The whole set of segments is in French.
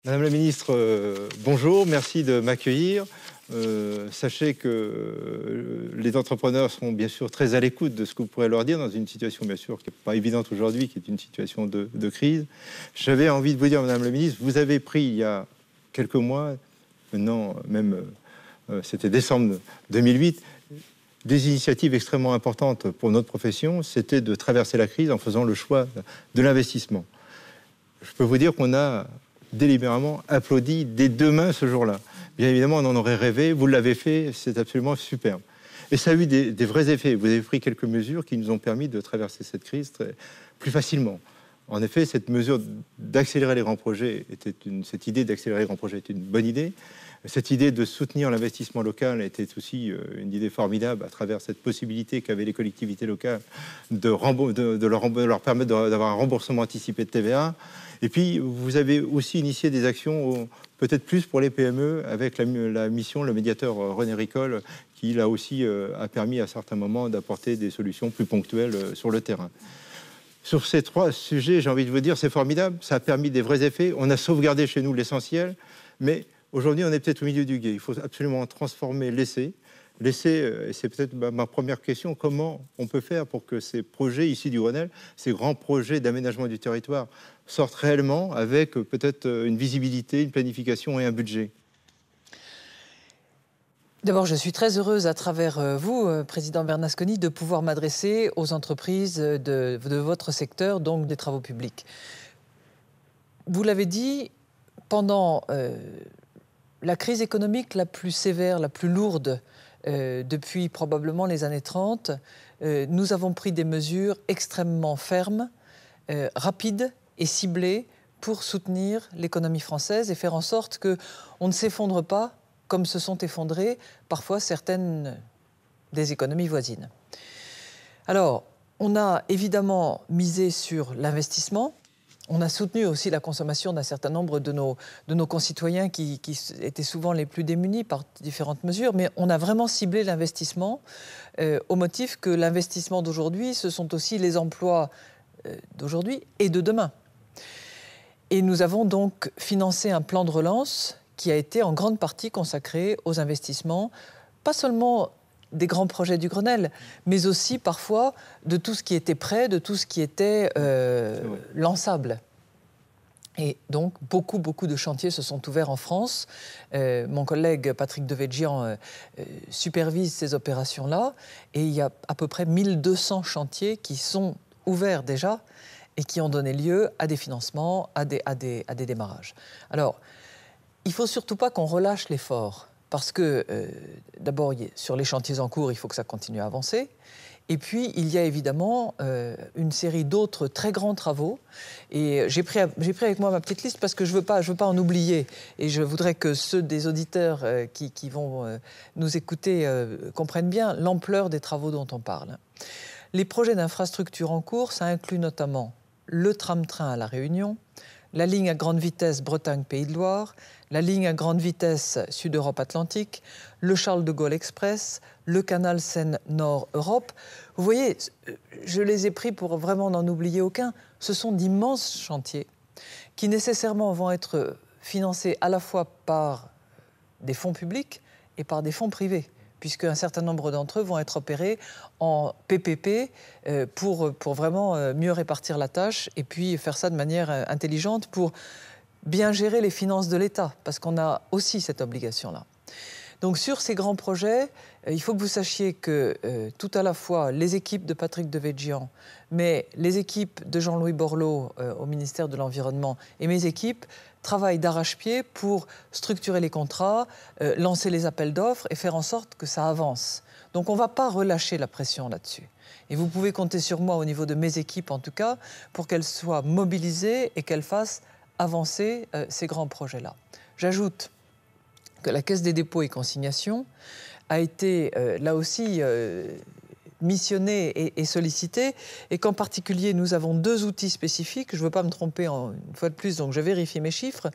Madame la ministre, bonjour, merci de m'accueillir. Sachez que les entrepreneurs seront bien sûr très à l'écoute de ce que vous pourrez leur dire dans une situation bien sûr qui n'est pas évidente aujourd'hui, qui est une situation de crise. J'avais envie de vous dire, Madame la ministre, vous avez pris il y a quelques mois, maintenant même c'était décembre 2008, des initiatives extrêmement importantes pour notre profession, c'était de traverser la crise en faisant le choix de l'investissement. Je peux vous dire qu'on a délibérément applaudi des deux mains ce jour-là. Bien évidemment, on en aurait rêvé, vous l'avez fait, c'est absolument superbe. Et ça a eu des vrais effets. Vous avez pris quelques mesures qui nous ont permis de traverser cette crise plus facilement. En effet, cette mesure d'accélérer les grands projets, cette idée d'accélérer les grands projets était une bonne idée. Cette idée de soutenir l'investissement local était aussi une idée formidable à travers cette possibilité qu'avaient les collectivités locales de leur permettre d'avoir un remboursement anticipé de TVA. Et puis, vous avez aussi initié des actions peut-être plus pour les PME avec la mission, le médiateur René Ricol, qui là aussi a permis à certains moments d'apporter des solutions plus ponctuelles sur le terrain. Sur ces trois sujets, j'ai envie de vous dire, c'est formidable, ça a permis des vrais effets. On a sauvegardé chez nous l'essentiel, mais aujourd'hui, on est peut-être au milieu du gué. Il faut absolument transformer l'essai. L'essai, et c'est peut-être ma première question, comment on peut faire pour que ces projets ici du Grenelle, ces grands projets d'aménagement du territoire, sortent réellement avec peut-être une visibilité, une planification et un budget? D'abord, je suis très heureuse à travers vous, Président Bernasconi, de pouvoir m'adresser aux entreprises de votre secteur, donc des travaux publics. Vous l'avez dit, pendant la crise économique la plus sévère, la plus lourde depuis probablement les années 30, nous avons pris des mesures extrêmement fermes, rapides et ciblées pour soutenir l'économie française et faire en sorte qu'on ne s'effondre pas comme se sont effondrées parfois certaines des économies voisines. Alors, on a évidemment misé sur l'investissement. On a soutenu aussi la consommation d'un certain nombre de nos concitoyens qui étaient souvent les plus démunis par différentes mesures, mais on a vraiment ciblé l'investissement au motif que l'investissement d'aujourd'hui, ce sont aussi les emplois d'aujourd'hui et de demain. Et nous avons donc financé un plan de relance qui a été en grande partie consacré aux investissements, pas seulement des grands projets du Grenelle, mais aussi parfois de tout ce qui était prêt, de tout ce qui était lançable. Et donc, beaucoup de chantiers se sont ouverts en France. Mon collègue Patrick Devedjian supervise ces opérations-là. Et il y a à peu près 1200 chantiers qui sont ouverts déjà et qui ont donné lieu à des financements, à des démarrages. Alors, il ne faut surtout pas qu'on relâche l'effort. Parce que, d'abord, sur les chantiers en cours, il faut que ça continue à avancer. Et puis, il y a évidemment une série d'autres très grands travaux. Et j'ai pris avec moi ma petite liste parce que je veux pas en oublier. Et je voudrais que ceux des auditeurs qui vont nous écouter comprennent bien l'ampleur des travaux dont on parle. Les projets d'infrastructure en cours, ça inclut notamment le tram-train à La Réunion, la ligne à grande vitesse Bretagne-Pays de Loire, la ligne à grande vitesse Sud-Europe-Atlantique, le Charles de Gaulle Express, le canal Seine-Nord-Europe. Vous voyez, je les ai pris pour vraiment n'en oublier aucun. Ce sont d'immenses chantiers qui nécessairement vont être financés à la fois par des fonds publics et par des fonds privés, puisqu'un certain nombre d'entre eux vont être opérés en PPP pour vraiment mieux répartir la tâche et puis faire ça de manière intelligente pour bien gérer les finances de l'État, parce qu'on a aussi cette obligation-là. Donc sur ces grands projets, il faut que vous sachiez que tout à la fois les équipes de Patrick Devedjian, mais les équipes de Jean-Louis Borloo au ministère de l'Environnement et mes équipes travaillent d'arrache-pied pour structurer les contrats, lancer les appels d'offres et faire en sorte que ça avance. Donc on ne va pas relâcher la pression là-dessus. Et vous pouvez compter sur moi au niveau de mes équipes en tout cas pour qu'elles soient mobilisées et qu'elles fassent avancer ces grands projets-là. J'ajoute que la Caisse des dépôts et consignations a été là aussi missionnée et sollicitée, et qu'en particulier nous avons deux outils spécifiques. Je ne veux pas me tromper une fois de plus, donc je vérifie mes chiffres.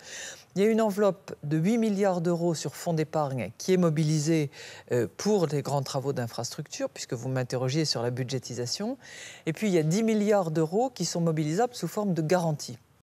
Il y a une enveloppe de 8 milliards d'euros sur fonds d'épargne qui est mobilisée pour les grands travaux d'infrastructure, puisque vous m'interrogiez sur la budgétisation. Et puis il y a 10 milliards d'euros qui sont mobilisables sous forme de garantie.